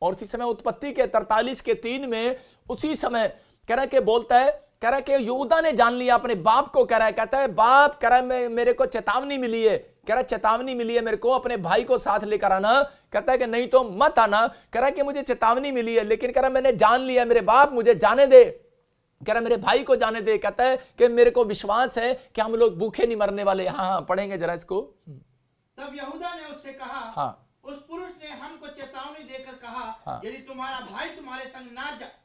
और उसी समय उत्पत्ति के 43:3 में उसी समय कह रहा है कि बोलता है, कह रहा है कि यहूदा ने जान लिया अपने बाप को, कह रहा है, कहता है बाप, कह रहा है मेरे को चेतावनी मिली है, कह रहा है चेतावनी मिली है मेरे को अपने भाई को साथ लेकर आना, कहता है कि नहीं तो मत आना, कह रहा है कि मुझे चेतावनी मिली है, लेकिन कह रहा है मैंने जान लिया, मेरे बाप मुझे जाने दे, कह रहा है मेरे भाई को जाने दे, कहता है कि मेरे को विश्वास है कि हम लोग भूखे नहीं मरने वाले। हाँ पढ़ेंगे जरा इसको। तब यहूदा ने उससे कहा, हाँ उस पुरुष ने हमको चेतावनी देकर कहा, हाँ। यदि तुम्हारा भाई तुम्हारे संग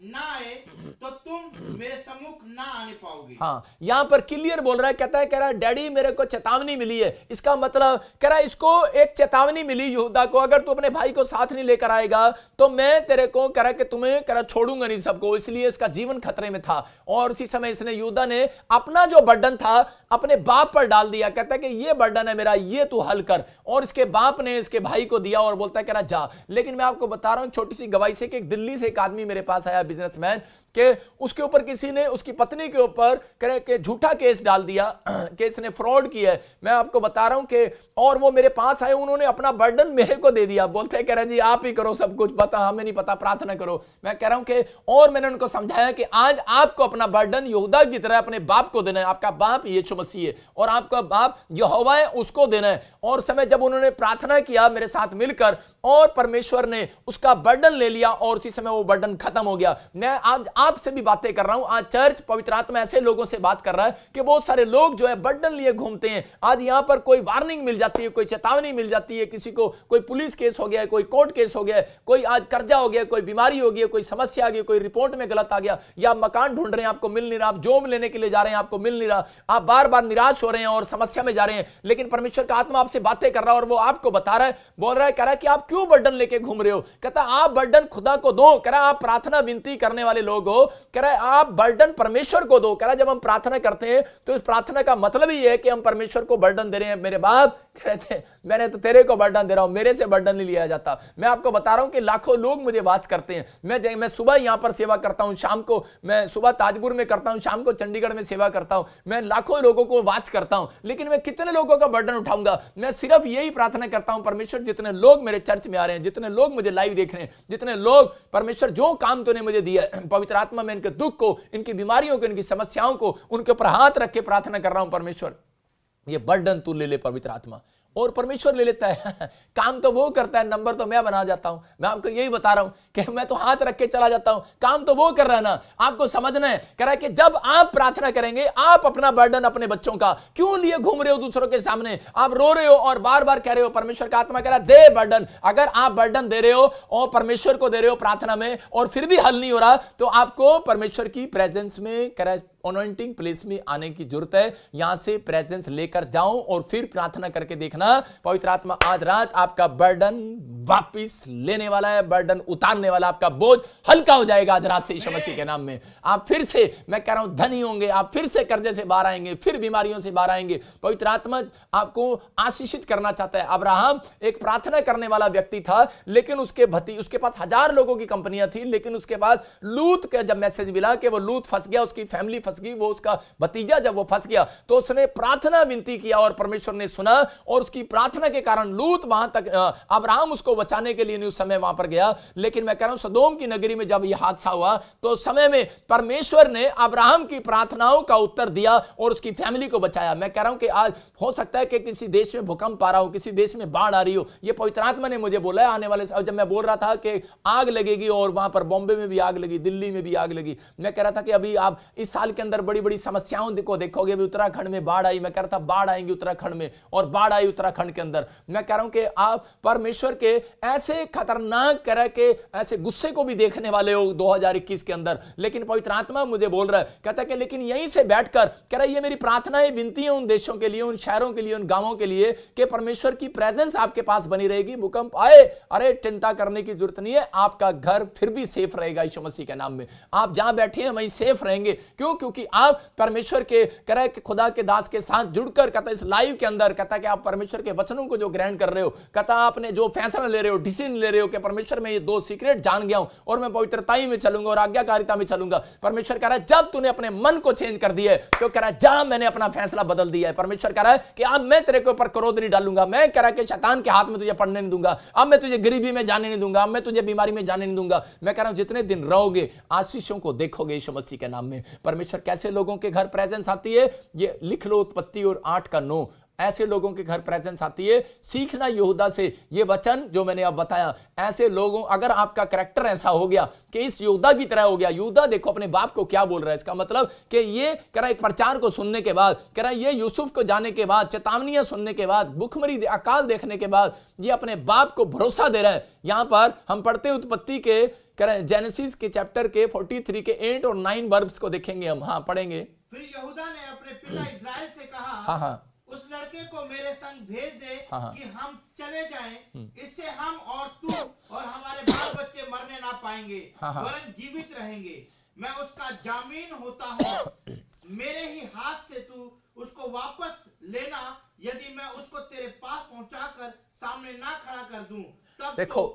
ना आए तो तुम मेरे सम्मुख ना आने पाओगे। हाँ यहां पर क्लियर बोल रहा है, कहता है, कह रहा है डैडी मेरे को चेतावनी मिली है, इसका मतलब कह रहा है इसको एक चेतावनी मिली यहूदा को, अगर तू अपने भाई को साथ नहीं लेकर आएगा तो मैं तेरे को कह रहा कि तुम्हें कह रहा छोड़ूंगा नहीं सबको, इसलिए इसका जीवन खतरे में था। और उसी समय इसने यहूदा ने अपना जो बर्डन था अपने बाप पर डाल दिया, कहता है कि ये बर्डन है मेरा, ये तू हल कर, और इसके बाप ने इसके भाई को दिया और बोलता है कह रहा जा। लेकिन मैं आपको बता रहा हूं छोटी सी गवाही से कि एक दिल्ली से एक आदमी मेरे पास आया, बिजनेसमैन, कि उसके ऊपर किसी ने उसकी पत्नी के ऊपर कह के झूठा केस डाल दिया कि इसने फ्रॉड किया है। मैं आपको बता रहा हूं कि और वो मेरे पास आए, उन्होंने अपना बर्डन मेरे को दे दिया, बोलते हैं कह रहे जी आप ही करो सब कुछ, पता हमें नहीं पता, प्रार्थना करो। मैं कह रहा हूं कि और मैंने उनको समझाया कि आज आपको अपना बर्डन यहूदा की तरह अपने बाप को देना है, आपका बाप यीशु मसीह है और आपका बाप यहोवा है, उसको देना है। और समय जब उन्होंने प्रार्थना किया मेरे साथ मिलकर और परमेश्वर ने उसका बर्डन ले लिया और उसी समय वो बर्डन खत्म हो गया। मैं आज आपसे भी बातें कर रहा हूं, आज चर्च पवित्र आत्मा ऐसे लोगों से बात कर रहा है कि बहुत सारे लोग जो है बर्डन लिए घूमते हैं। आज यहां पर कोई वार्निंग मिल जाती है, कोई चेतावनी मिल जाती है, किसी को कोई पुलिस केस हो गया है, कोई कोर्ट केस हो गया है, कोई आज कर्जा हो गया, कोई बीमारी हो गई, कोई समस्या आ गई, कोई रिपोर्ट में गलत आ गया, या मकान ढूंढ रहे हैं आपको मिल नहीं रहा, आप जॉब लेने के लिए जा रहे हैं आपको मिल नहीं रहा, आप बार बार निराश हो रहे हैं और समस्या में जा रहे हैं, लेकिन परमेश्वर का आत्मा आपसे बातें कर रहा है और वो आपको बता रहा है, बोल रहा है, कह रहा है कि आप क्यों बर्डन लेके घूम रहे हो। कहता आप बर्डन खुदा को दो, कह रहा आप प्रार्थना विनती करने वाले लोग हो, कह रहा आप बर्डन परमेश्वर को दो। कह रहा जब हम प्रार्थना करते हैं तो इस प्रार्थना का मतलब ही है कि हम परमेश्वर को बर्डन दे रहे हैं। मेरे बाप कहते हैं मैंने तो तेरे को बर्डन दे रहा हूं, मेरे से बर्डन नहीं लिया जाता। मैं आपको बता रहा हूं कि लाखों लोग मुझे वाच करते हैं, मैं सुबह यहां पर सेवा करता हूं, शाम को मैं सुबह ताजपुर में करता हूं, शाम को चंडीगढ़ में सेवा करता हूं, मैं लाखों लोगों को वाच करता हूं, लेकिन मैं कितने लोगों का बर्डन उठाऊंगा। मैं सिर्फ यही प्रार्थना करता हूं, परमेश्वर जितने लोग मेरे चर्च में आ रहे हैं, जितने लोग मुझे लाइव देख रहे हैं, जितने लोग परमेश्वर जो काम तूने मुझे दिया है, पवित्र आत्मा में इनके दुख को, इनकी बीमारियों को, इनकी समस्याओं को उनके ऊपर हाथ रख के प्रार्थना कर रहा हूं, परमेश्वर ये बर्डन तू ले ले पवित्र आत्मा। और परमेश्वर ले लेता है काम तो वो करता है, नंबर तो मैं बना जाता हूं। मैं आपको यही बता रहा हूं कि मैं तो हाथ रख के चला जाता हूं, काम तो वो कर रहा है ना। आपको समझना है, कह रहा है कि जब आप प्रार्थना करेंगे, आप अपना बर्डन अपने बच्चों का क्यों लिए घूम रहे हो दूसरों के सामने, आप रो रहे हो और बार बार कह रहे हो, परमेश्वर का आत्मा कह रहा है दे बर्डन। अगर आप बर्डन दे रहे हो और परमेश्वर को दे रहे हो प्रार्थना में और फिर भी हल नहीं हो रहा, तो आपको परमेश्वर की प्रेजेंस में कह रहा है अनॉइंटिंग प्लेस में आने की जरूरत है। यहां से प्रेजेंस लेकर जाओ और फिर प्रार्थना करके देखना, पवित्र आत्मा आज रात आपका बर्डन वापिस लेने वाला है, बर्डन उतारने वाला, आपका बोझ हल्का हो जाएगा आज रात से यीशु मसीह के नाम में। आप फिर से, मैं कह रहा हूं, धनी होंगे, आप फिर से कर्जे से बाहर आएंगे, फिर बीमारियों से बाहर आएंगे। पवित्र आत्मा आपको आशीषित करना चाहता है। अब्राहम एक प्रार्थना करने वाला व्यक्ति था, लेकिन उसके पास 1000 लोगों की कंपनियां थी, लेकिन उसके पास लूत का जब मैसेज मिला कि वो लूत फंस गया, उसकी फैमिली फंस गई, वो उसका भतीजा जब वो फंस गया, तो उसने प्रार्थना विनती किया और परमेश्वर ने सुना और उसकी प्रार्थना के कारण लूत वहां तक, अब्राहम उसको बचाने के लिए उस समय वहां पर गया। लेकिन मैं कह रहा हूं सदोम की नगरी में जब यह हादसा हुआ तो उस समय में परमेश्वर ने अब्राहम की प्रार्थनाओं का उत्तर दिया और उसकी फैमिली को बचाया। मैं कह रहा हूं कि आज हो सकता है कि किसी देश में भूकंप आ रहा हो, किसी देश में बाढ़ आ रही हो, ये पवित्र आत्मा ने मुझे बोला है आने वाले, जब मैं बोल रहा था कि आग लगेगी और वहां पर बॉम्बे में भी आग लगी, दिल्ली में भी आग लगी, मैं कह रहा था कि अभी आप इस साल के अंदर बड़ी बड़ी समस्याओं को देखोगे। अभी उत्तराखंड में बाढ़ आई, मैं कह रहा था बाढ़ आएंगी उत्तराखंड में, और बाढ़ आई उत्तराखंड के अंदर। मैं कह रहा हूं कि आप परमेश्वर के ऐसे खतरनाक तरह के ऐसे गुस्से को भी देखने वाले हो 2021 के अंदर। लेकिन पवित्र आत्मा मुझे बोल रहा है, कहता है कि लेकिन यहीं से बैठकर कह रहा है ये मेरी प्रार्थनाएं विनती है उन देशों के लिए, उन शहरों के लिए, उन गांवों के लिए कि परमेश्वर की प्रेजेंस आपके पास बनी रहेगी। भूकंप आए, अरे चिंता करने की जरूरत नहीं है, आपका घर फिर भी सेफ रहेगा यीशु मसीह के नाम में। आप जहां बैठे हैं वहीं सेफ रहेंगे, क्योंकि क्योंकि आप परमेश्वर के कह रहे कि खुदा के दास के साथ जुड़कर कहता इस लाइव के अंदर कहता कि आप परमेश्वर के वचनों को जो ग्रहण कर रहे हो, कहता आपने जो फैसला ले रहे हो, डिसीजन ले रहे हो कि परमेश्वर मैं ये 2 सीक्रेट जान गया हूं और मैं पवित्रताई में चलूंगा और आज्ञाकारिता में चलूंगा। परमेश्वर कह रहा है जब तूने अपने मन को चेंज कर दिया है तो कह रहा है जा मैंने अपना फैसला बदल दिया है। परमेश्वर कह रहा है कि अब मैं तेरे के ऊपर क्रोध नहीं डालूंगा, मैं कह रहा कि शैतान के हाथ में तुझे पड़ने नहीं दूंगा, अब मैं तुझे गरीबी में जाने नहीं दूंगा, अब मैं तुझे बीमारी में जाने नहीं दूंगा। मैं कह रहा हूं जितने दिन रहोगे आशीषों को देखोगे यीशु मसीह के नाम में। परमेश्वर कैसे लोगों के घर प्रेजेंस आती है, ये लिख लो उत्पत्ति और 8:9। ऐसे लोगों के घर प्रेजेंस आती है। सीखना यहूदा से ये वचन जो मैंने अब बताया, ऐसे लोगों, अगर आपका कैरेक्टर ऐसा हो गया कि इस यहूदा की तरह हो गया। यहूदा देखो अपने बाप को क्या बोल रहा है, इसका मतलब कि ये कह रहा एक प्रचार को सुनने के बाद, कह रहा ये यूसुफ को जाने के बाद, चेतावनियां सुनने के बाद, भुखमरी अकाल देखने के बाद ये अपने बाप को भरोसा दे रहा है। यहां पर हम पढ़ते हैं उत्पत्ति के कह रहे जेनेसिस के चैप्टर के 43 के 8 और 9 वर्ब्स को देखेंगे हम। हाँ पढ़ेंगे। फिर यहूदा ने अपने पिता इस्राएल से कहा, हाँ उस लड़के को मेरे संग भेज दे हाँ। कि हम चले जाएं, इससे हम और तू और हमारे बाल बच्चे मरने ना पाएंगे, वरन जीवित रहेंगे। मैं उसका जामीन होता हूँ, मेरे ही हाथ से तू उसको वापस लेना। यदि मैं उसको तेरे पास पहुंचाकर सामने ना खड़ा कर दूं, तब देखो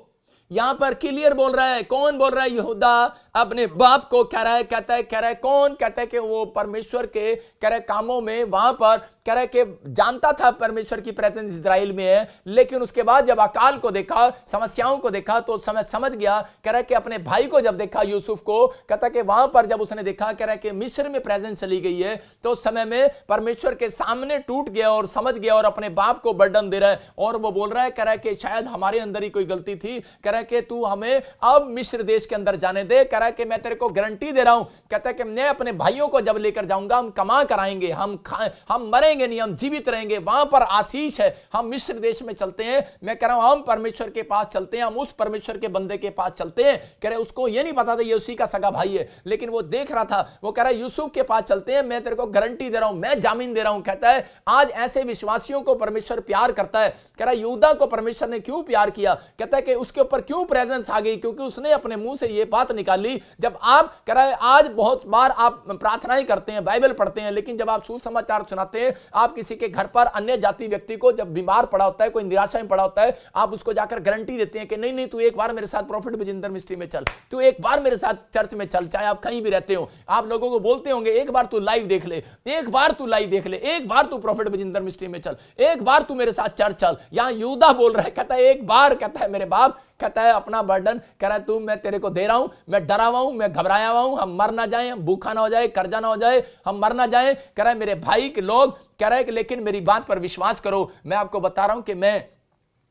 यहां पर क्लियर बोल रहा है। कौन बोल रहा है? यहूदा अपने बाप को कह रहा है, कहता है कौन कहता है कि वो परमेश्वर के कह रहे कामों में वहां पर कह रहे कि जानता था परमेश्वर की प्रेजेंस इजराइल में है, लेकिन उसके बाद जब अकाल को देखा, समस्याओं को देखा तो उस समय समझ गया। कह रहा कि अपने भाई को जब देखा यूसुफ को, कहता कि वहां पर जब उसने देखा कह रहा कि मिस्र में प्रेजेंस चली गई है, तो उस समय में परमेश्वर के सामने टूट गया और समझ गया और अपने बाप को बर्डन दे रहा है। और वो बोल रहा है, कह रहा कि शायद हमारे अंदर ही कोई गलती थी, कह रहा कि तू हमें अब मिस्र देश के अंदर जाने दे। कह रहा कि मैं तेरे को गारंटी दे रहा हूं, कहता है कि मैं अपने भाइयों को जब लेकर जाऊंगा हम कमा कराएंगे, हम मरेंगे नहीं, हम जीवित रहेंगे, वहां पर आशीष है। हम मिस्र देश में चलते हैं। मैं कह रहा हूं हम परमेश्वर के पास चलते हैं, हम उस परमेश्वर के बंदे के पास चलते हैं। कह रहे उसको ये नहीं पता था ये उसी का सगा भाई है, लेकिन वो देख रहा था। वो कह रहा है यूसुफ के पास चलते हैं, मैं तेरे को गारंटी दे रहा हूं, मैं जामीन दे रहा हूं। कहता है आज ऐसे विश्वासियों को परमेश्वर प्यार करता है। कह रहा यहूदा को परमेश्वर ने क्यों प्यार किया? कहता है कि उसके ऊपर क्यों प्रेजेंस आ गई? क्योंकि उसने अपने मुंह से ये बात निकाली। जब आप कह रहा है आज बहुत बार आप प्रार्थनाएं करते हैं, बाइबल पढ़ते हैं, लेकिन जब आप सुसमाचार सुनाते हैं, आप किसी के घर पर अन्य जाति व्यक्ति को जब बीमार पड़ा होता है, कोई निराशा में पड़ा होता है, आप उसको जाकर गारंटी देते हैं कि नहीं नहीं तू एक बार मेरे साथ प्रॉफिट विजेंद्र मिस्ट्री में चल, तू एक बार मेरे साथ चर्च में चल, चाहे आप कहीं भी रहते हो। आप लोगों को बोलते होंगे एक बार तू लाइव देख ले, एक बार तू लाइव देख ले, एक बार तू प्रॉफिट विजेंद्र मिस्ट्री में चल, एक बार तू मेरे साथ चर्च चल। यहां यहूदा बोल रहा है, कहता है एक बार, कहता है मेरे बाप, कहता है अपना बर्डन, कह रहा है तू मैं तेरे को दे रहा हूं, मैं डरा हुआ हूं, मैं घबराया हुआ हूं, हम मर ना जाए, हम भूखा ना हो जाए, कर्जा ना हो जाए, हम मर ना जाए। कह रहा है मेरे भाई के लोग, कह रहा है कि लेकिन मेरी बात पर विश्वास करो। मैं आपको बता रहा हूं कि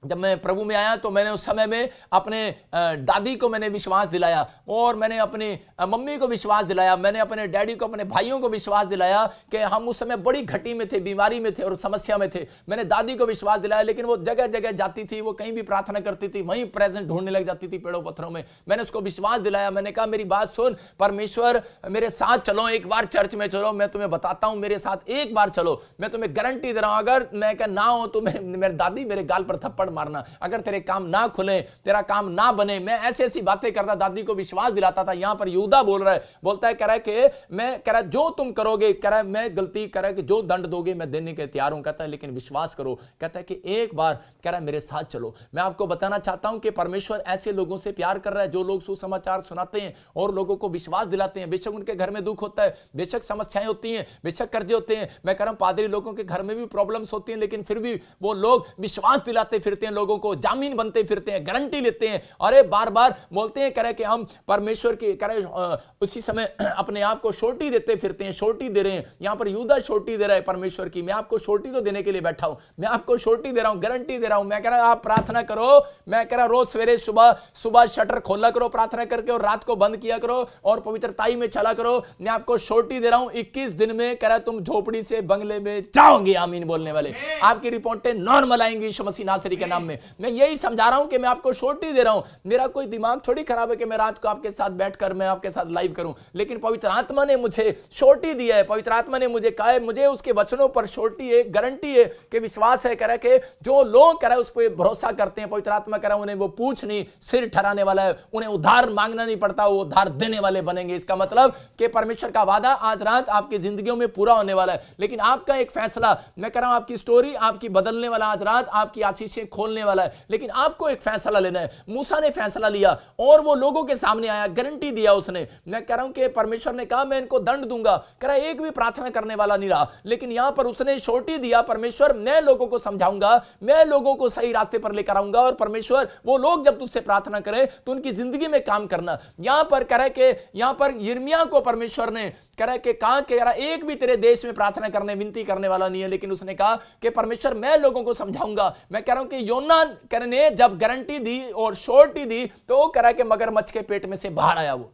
जब मैं प्रभु में आया तो मैंने उस समय में अपने दादी को मैंने विश्वास दिलाया, और मैंने अपनी मम्मी को विश्वास दिलाया, मैंने अपने डैडी को, अपने भाइयों को विश्वास दिलाया कि हम उस समय बड़ी घटी में थे, बीमारी में थे और समस्या में थे। मैंने दादी को विश्वास दिलाया, लेकिन वो जगह जगह जाती थी, वो कहीं भी प्रार्थना करती थी, वहीं प्रेजेंट ढूंढने लग जाती थी पेड़ों पत्थरों में। मैंने उसको विश्वास दिलाया, मैंने कहा मेरी बात सुन, परमेश्वर मेरे साथ चलो, एक बार चर्च में चलो, मैं तुम्हें बताता हूं, मेरे साथ एक बार चलो, मैं तुम्हें गारंटी दे रहा हूं, अगर मैं कह ना हो तो मेरी दादी मेरे गाल पर थप्पड़ मारना, अगर तेरे काम ना खुले, तेरा काम ना बने। मैं ऐसी ऐसी बातें करता, दादी को विश्वास दिलाता था। यहां पर यहूदा बोल रहा है, बोलता है, कह रहा है कि मैं, कह रहा है जो तुम करोगे, कह रहा है मैं गलती, कह रहा है कि जो दंड दोगे मैं देने के तैयार हूं, कहता है लेकिन विश्वास करो, कहता है कि एक बार, कह रहा है मेरे साथ चलो। मैं आपको बताना चाहता हूं कि परमेश्वर ऐसे लोगों से प्यार कर रहा है जो लोग सुसमाचार सुनाते हैं और लोगों को विश्वास दिलाते हैं। बेशक उनके घर में दुख होता है, बेशक समस्याएं होती हैं, बेशक कर्जे होते हैं। मैं कह रहा हूं पादरी लोगों के घर में भी प्रॉब्लम्स होती हैं, लेकिन फिर भी वो लोग विश्वास दिलाते फिरते हैं, लोगों को जामीन बनते फिरते हैं, गारंटी लेते हैं, अरे बार बार बोलते हैं, कह रहे कि हम परमेश्वर की, कह रहे उसी समय अपने आप को छोटी देते फिरते हैं, छोटी दे रहे हैं। यहां पर यहूदा छोटी दे रहा है परमेश्वर की। मैं आपको छोटी तो देने के लिए बैठा हूं, मैं आपको छोटी दे रहा हूं, गारंटी दे रहा हूं। मैं कह रहा आप प्रार्थना करो, मैं कह रहा रोज सवेरे सुबह शटर खोला करो प्रार्थना करके, और रात को बंद किया करो और पवित्रताई में चला करो। मैं आपको छोटी दे रहा हूं, 21 दिन में कह रहा तुम झोपड़ी से बंगले में जाओगे। आमीन बोलने वाले, आपकी रिपोर्टें नॉर्मल आएंगी यीशु मसीह नासरी के नाम में। मैं यही समझा रहा हूं कि मैं आपको छोटी दे रहा हूं। मेरा कोई दिमाग थोड़ी खराब है कि मैं रात को आपके साथ बैठकर मैं आपके साथ लाइव करूं, लेकिन पवित्र आत्मा ने मुझे छोटी दी है। पवित्र आत्मा ने मुझे कहा है, मुझे उसके वचनों पर छोटी है, गारंटी है कि विश्वास है, कह रहा है कि जो लोग कह रहा है उस पर भरोसा करते हैं, पवित्र आत्मा कह रहा है उन्हें वो पूछ नहीं सिर ठहराने वाला है, उन्हें उधार मांगना नहीं पड़ता, वो उधार देने वाले बनेंगे। इसका मतलब कि परमेश्वर का वादा आज रात आपकी जिंदगियों में पूरा होने वाला है। लेकिन आपका एक फैसला, मैं कह रहा हूं आपकी स्टोरी आपकी बदलने वाला, आज रात आपकी आशीषें खोलने वाला है। लेकिन आपको एक फैसला लेना है। मूसा ने फैसला लिया और वो लोगों के सामने आया, गारंटी दिया उसने। मैं कह रहा हूं कि परमेश्वर ने कहा मैं इनको दंड दूंगा, कह रहा एक भी प्रार्थना करने वाला नहीं रहा, लेकिन यहां पर उसने छोटी दिया, परमेश्वर मैं लोगों को समझाऊंगा, मैं लोगों को सही रास्ते पर लेकर आऊंगा, और परमेश्वर वो लोग जब तुझसे प्रार्थना करें तो उनकी जिंदगी में काम करना। यहां पर कह रहा है कि यहां पर यिर्मयाह को परमेश्वर ने कह रहा है कि कहा कि एक भी तेरे देश में प्रार्थना करने विनती करने वाला नहीं है, लेकिन उसने कहा कि परमेश्वर मैं लोगों को समझाऊंगा। मैं कह रहा हूं कि योना ने जब गारंटी दी और छोटी दी तो वो कह रहा है कि मगरमच्छ के पेट में से बाहर आया। वो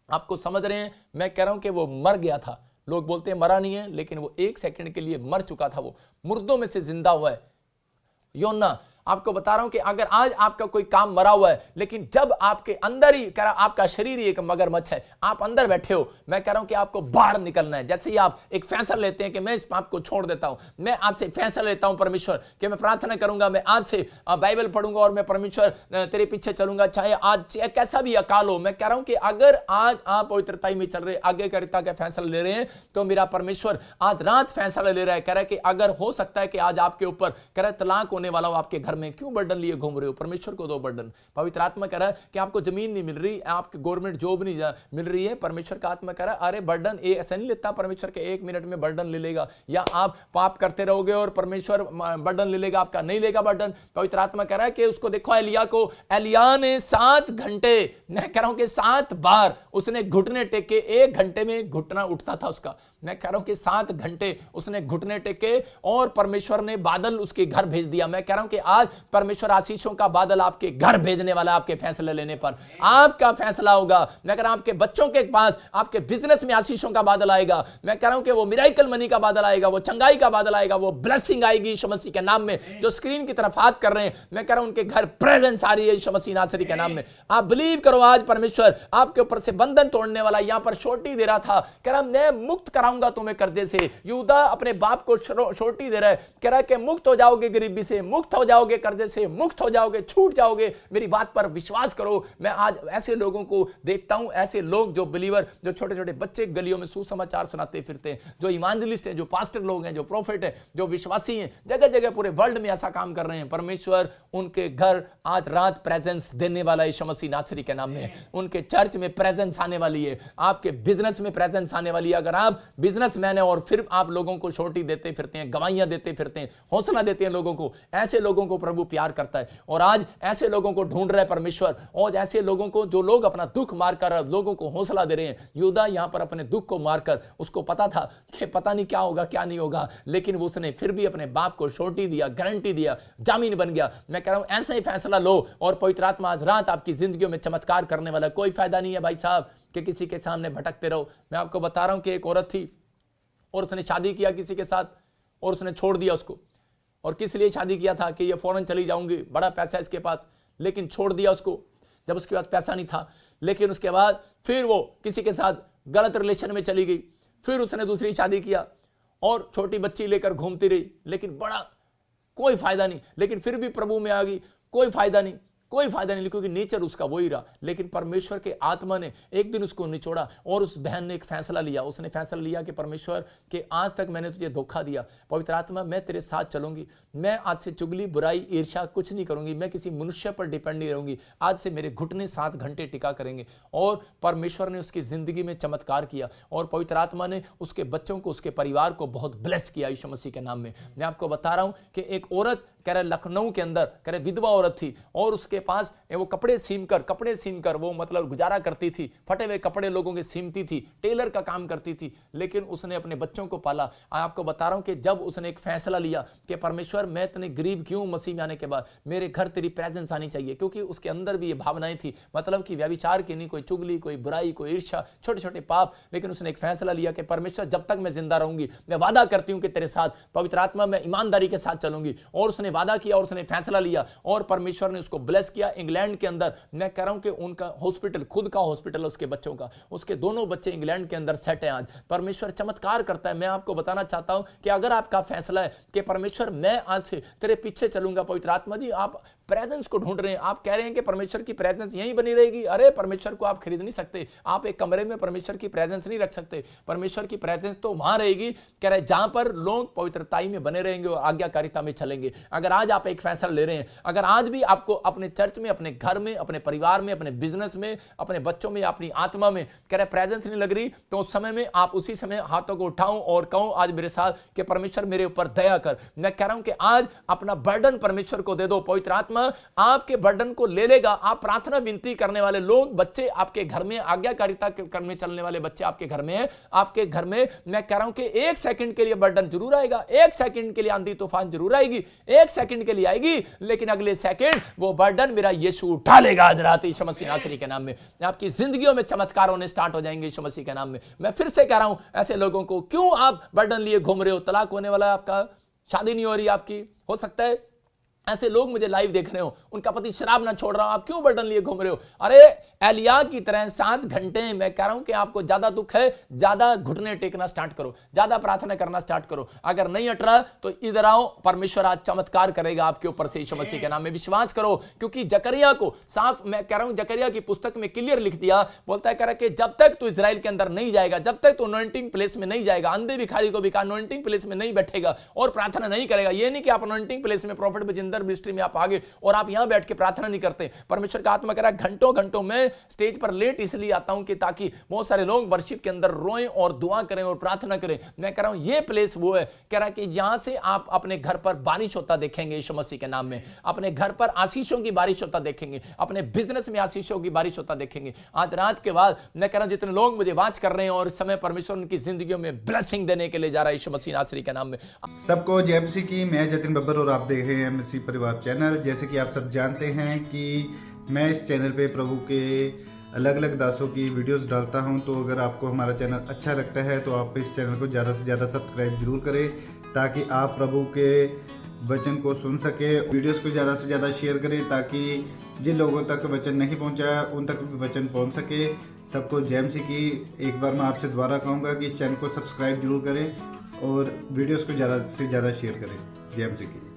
आपको समझ रहे हैं, मैं कह रहा हूं कि वो मर गया था। लोग बोलते हैं मरा नहीं है, लेकिन वो एक सेकंड के लिए मर चुका था, वो मुर्दों में से जिंदा हुआ है। योना आपको बता रहा हूं कि अगर आज आपका कोई काम मरा हुआ है, लेकिन जब आपके अंदर ही कह रहा आपका शरीर ही एक मगरमच्छ है, आप अंदर बैठे हो, मैं कह रहा हूं कि आपको बाहर निकलना है। जैसे ही आप एक फैसला लेते हैं कि मैं इस पाप को छोड़ देता हूं, मैं आज से फैसला लेता हूं परमेश्वर कि मैं प्रार्थना करूंगा, मैं आज से बाइबल पढ़ूंगा और मैं परमेश्वर तेरे पीछे चलूंगा, चाहे आज कैसा भी अकाल हो। मैं कह रहा हूं कि अगर आज आप पवित्रता में चल रहे, आगे करिता का फैसला ले रहे हैं, तो मेरा परमेश्वर आज रात फैसला ले रहा है। कह रहा है कि अगर हो सकता है कि आज आपके ऊपर कह रहा है तलाक होने वाला हो आपके घर में, क्यों बर्डन लिए घूम रहे हो? परमेश्वर को दो बर्डन। पवित्र आत्मा कह रहा है कि आपको जमीन नहीं मिल रही, आपकी गवर्नमेंट जॉब नहीं मिल रही है, परमेश्वर का आत्मा कह रहा है अरे बर्डन ऐसा नहीं लेता परमेश्वर के 1 मिनट में बर्डन ले लेगा, या आप पाप करते रहोगे और परमेश्वर बर्डन ले लेगा आपका, नहीं लेगा बर्डन। पवित्र आत्मा कह रहा है कि उसको देखो एलिया को, एलिया ने 7 घंटे, मैं कह रहा हूं कि 7 बार उसने घुटने टेके, 1 घंटे में घुटना उठता था उसका। मैं कह रहा हूं कि 7 घंटे उसने घुटने टेके और परमेश्वर ने बादल उसके घर भेज दिया। मैं कह रहा हूं कि आज परमेश्वर आशीषों का बादल आपके घर भेजने वाला, आपके फैसले लेने पर आपका फैसला होगा। मैं कह रहा हूं आपके बच्चों के पास, आपके बिजनेस में आशीषों का बादल आएगा। मैं कह रहा हूं कि वो मिराइकल मनी का बादल आएगा, वो चंगाई का बादल आएगा, वो ब्लेसिंग आएगी यीशु मसीह के नाम में। जो स्क्रीन की तरफ हाथ कर रहे हैं, मैं कह रहा हूं उनके घर प्रेजेंस आ रही है यीशु मसीह नासरी के नाम में। आप बिलीव करो, आज परमेश्वर आपके ऊपर से बंधन तोड़ने वाला। यहां पर छोटी दे रहा था, कह रहा मैं मुक्त कराऊंगा तुम्हें कर्जे से। यहूदा अपने बाप को छोटी दे रहा है, कह रहा है कि मुक्त हो जाओगे गरीबी से, मुक्त हो जाओगे कर्जे से, मुक्त हो जाओगे, छूट जाओगे। मेरी बात पर विश्वास करो। मैं आज ऐसे लोगों को देखता हूं, ऐसे लोग जो बिलीवर, जो छोटे छोटे बच्चे गलियों में सुसमाचार सुनाते फिरते हैं, जो इवांजलिस्ट हैं, जो पास्टर लोग हैं, जो प्रोफेट हैं, जो विश्वासी हैं, जगह जगह पूरे वर्ल्ड में ऐसा काम कर रहे हैं। परमेश्वर उनके घर आज रात प्रेजेंस देने वाला है यीशु मसीह नासरी के नाम में। उनके चर्च में प्रेजेंस आने वाली है, आपके बिजनेस में प्रेजेंस आने वाली है। अगर आप बिजनेसमैन है और फिर आप लोगों को छोटी देते फिरते हैं, गवाहियां देते फिरते हैं, हौसला देते हैं लोगों को, ऐसे लोगों को प्रभु प्यार करता है। और आज ऐसे लोगों को ढूंढ रहा है परमेश्वर, और ऐसे लोगों को जो लोग अपना दुख मारकर लोगों को हौसला दे रहे हैं। यहूदा यहां पर अपने दुख को मारकर, उसको पता था कि पता नहीं क्या होगा क्या नहीं होगा, लेकिन उसने फिर भी अपने बाप को छोटी दिया, गारंटी दिया, जामीन बन गया। मैं कह रहा हूं ऐसा ही फैसला लो और पवित्र आत्मा आज रात आपकी जिंदगियों में चमत्कार करने वाला। कोई फायदा नहीं है भाई साहब कि किसी के सामने भटकते रहो। मैं आपको बता रहा हूं कि एक औरत थी और उसने शादी किया किसी के साथ और उसने छोड़ दिया उसको। और किस लिए शादी किया था कि ये फौरन चली जाऊंगी, बड़ा पैसा है इसके पास, लेकिन छोड़ दिया उसको जब उसके पास पैसा नहीं था। लेकिन उसके बाद फिर वो किसी के साथ गलत रिलेशन में चली गई, फिर उसने दूसरी शादी किया और छोटी बच्ची लेकर घूमती रही, लेकिन बड़ा कोई फायदा नहीं। लेकिन फिर भी प्रभु में आ गई, कोई फायदा नहीं, कोई फायदा नहीं, क्योंकि नेचर उसका वही रहा। लेकिन परमेश्वर के आत्मा ने एक दिन उसको निचोड़ा और उस बहन ने एक फैसला लिया। उसने फैसला लिया कि परमेश्वर के आज तक मैंने तुझे धोखा दिया, पवित्र आत्मा मैं तेरे साथ चलूंगी, मैं आज से चुगली बुराई ईर्ष्या कुछ नहीं करूंगी, मैं किसी मनुष्य पर डिपेंड नहीं रहूंगी। आज से मेरे घुटने 7 घंटे टिका करेंगे। और परमेश्वर ने उसकी जिंदगी में चमत्कार किया और पवित्र आत्मा ने उसके बच्चों को, उसके परिवार को बहुत ब्लेस किया यीशु मसीह के नाम में। मैं आपको बता रहा हूं कि एक औरत कह रहे लखनऊ के अंदर, कह रहे विधवा औरत थी और उसके पास वो कपड़े सीम कर वो मतलब गुजारा करती थी, फटे हुए कपड़े लोगों के सीमती थी, टेलर का काम करती थी, लेकिन उसने अपने बच्चों को पाला। आपको बता रहा हूं कि जब उसने एक फैसला लिया कि परमेश्वर मैं इतने गरीब क्यों, मसीह में आने के बाद मेरे घर तेरी प्रेजेंस आनी चाहिए, क्योंकि उसके अंदर भी ये भावनाएं थी, मतलब कि व्यभिचार की नहीं, कोई चुगली, कोई बुराई, कोई ईर्ष्या, छोटे छोटे पाप। लेकिन उसने एक फैसला लिया कि परमेश्वर जब तक मैं जिंदा रहूंगी, मैं वादा करती हूं कि तेरे साथ पवित्र आत्मा मैं ईमानदारी के साथ चलूंगी। और उसने वादा किया और उसने फैसला लिया और परमेश्वर ने उसको ब्लेस किया। इंग्लैंड के अंदर मैं कह रहा हूं कि उनका हॉस्पिटल, खुद का हॉस्पिटल उसके बच्चों का, उसके दोनों बच्चे इंग्लैंड के अंदर सेट है। आज परमेश्वर चमत्कार करता है। मैं आपको बताना चाहता हूं कि अगर आपका फैसला है कि परमेश्वर मैं आज से तेरे पीछे चलूंगा, पवित्र आत्मा जी आप प्रेजेंस को ढूंढ रहे हैं, आप कह रहे हैं कि परमेश्वर की प्रेजेंस यहीं बनी रहेगी। अरे परमेश्वर को आप खरीद नहीं सकते, आप एक कमरे में परमेश्वर की प्रेजेंस नहीं रख सकते। परमेश्वर की प्रेजेंस तो वहां रहेगी, कह रहे जहां पर लोग पवित्रताई में बने रहेंगे और आज्ञाकारिता में चलेंगे। अगर आज आप एक फैसला ले रहे हैं, अगर आज भी आपको अपने चर्च में, अपने घर में, अपने परिवार में, अपने बिजनेस में, अपने बच्चों में, अपनी आत्मा में कह रहे प्रेजेंस नहीं लग रही, तो उस समय में आप उसी समय हाथों को उठाऊं और कहूं आज मेरे साथ कि परमेश्वर मेरे ऊपर दया कर। मैं कह रहा हूं कि आज अपना बर्डन परमेश्वर को दे दो। पवित्र आत्मा आपके बर्डन को ले लेगा। आप प्रार्थना विनती करने वाले लोग, बच्चे आपके घर में, आज्ञाकारिता करने चलने वाले बच्चे आपके घर में हैं, आपके घर में मैं कह रहा हूं कि एक सेकंड के लिए बर्डन जरूर आएगा, एक सेकंड के लिए आंधी तूफान जरूर आएगी, एक सेकंड के लिए आएगी, लेकिन अगले सेकंड वो बर्डन मेरा यीशु उठा लेगा। आज रात यीशु मसीह नासरी के नाम में आपकी जिंदगियों में चमत्कार होने स्टार्ट हो जाएंगे यीशु मसीह के नाम में। मैं फिर से कह रहा हूं, ऐसे लोगों को क्यों आप बर्डन लिए घूम रहे हो? तलाक होने वाला है आपका, शादी नहीं हो रही आपकी, हो सकता है ऐसे लोग मुझे लाइव देख रहे हो, उनका पति शराब ना छोड़ रहा हो, आप क्यों बर्डन लिए घूम रहे हो? अरे एलिया की तरह 7 घंटे, मैं कह रहा हूं कि आपको ज्यादा दुख है, ज्यादा घुटने टेकना स्टार्ट करो, ज्यादा प्रार्थना करना स्टार्ट करो। अगर नहीं हट रहा तो इधर आओ, परमेश्वर आज चमत्कार करेगा आपके ऊपर से यीशु मसीह के नाम में। विश्वास करो, क्योंकि जकरिया को साफ मैं कह रहा हूं, जकरिया की पुस्तक में क्लियर लिख दिया, बोलता है कह रहा कि जब तक तू इजराइल के अंदर नहीं जाएगा, जब तक तू अनॉइंटिंग प्लेस में नहीं जाएगा, अंधे भिखारी को भी कहा अनॉइंटिंग प्लेस में नहीं बैठेगा और प्रार्थना नहीं करेगा। ये नहीं कि आप अनॉइंटिंग प्लेस में प्रॉफिट बजिंदर मिनिस्ट्री में आप आगे और आप यहां बैठ के प्रार्थना नहीं करते। परमेश्वर का आत्मा कह रहा है घंटों घंटों में स्टेज पर लेट इसलिए आता हूं कि ताकि बहुत सारे लोग वर्शिप के अंदर रोएं और दुआ करें और प्रार्थना करें। मैं कह रहा हूं ये प्लेस वो है, कह रहा है कि यहां से आप अपने घर पर बारिश होता देखेंगे यीशु मसीह के नाम में, अपने घर पर आशीषों की बारिश होता देखेंगे, अपने बिजनेस में आशीषों की बारिश होता देखेंगे। आज रात के बाद मैं कह रहा हूं जितने लोग मुझे वाच कर रहे हैं और इस समय परमेश्वर उनकी जिंदगियों में ब्लेसिंग देने के लिए जा रहा है यीशु मसीह नासरी के नाम में। सबको जय मसीह की। मैं जतिन बब्बर और आप देख रहे हैं मसीह परिवार चैनल। जैसे कि आप सब जानते हैं कि मैं इस चैनल पे प्रभु के अलग अलग दासों की वीडियोस डालता हूं, तो अगर आपको हमारा चैनल अच्छा लगता है तो आप इस चैनल को ज़्यादा से ज़्यादा सब्सक्राइब जरूर करें, ताकि आप प्रभु के वचन को सुन सके। वीडियोस को ज़्यादा से ज़्यादा शेयर करें ताकि जिन लोगों तक वचन नहीं पहुंचा उन तक भी वचन पहुंच सके। सबको जय मसीह की। एक बार मैं आपसे दोबारा कहूँगा कि इस चैनल को सब्सक्राइब जरूर करें और वीडियोस को ज़्यादा से ज़्यादा शेयर करें। जय मसीह की।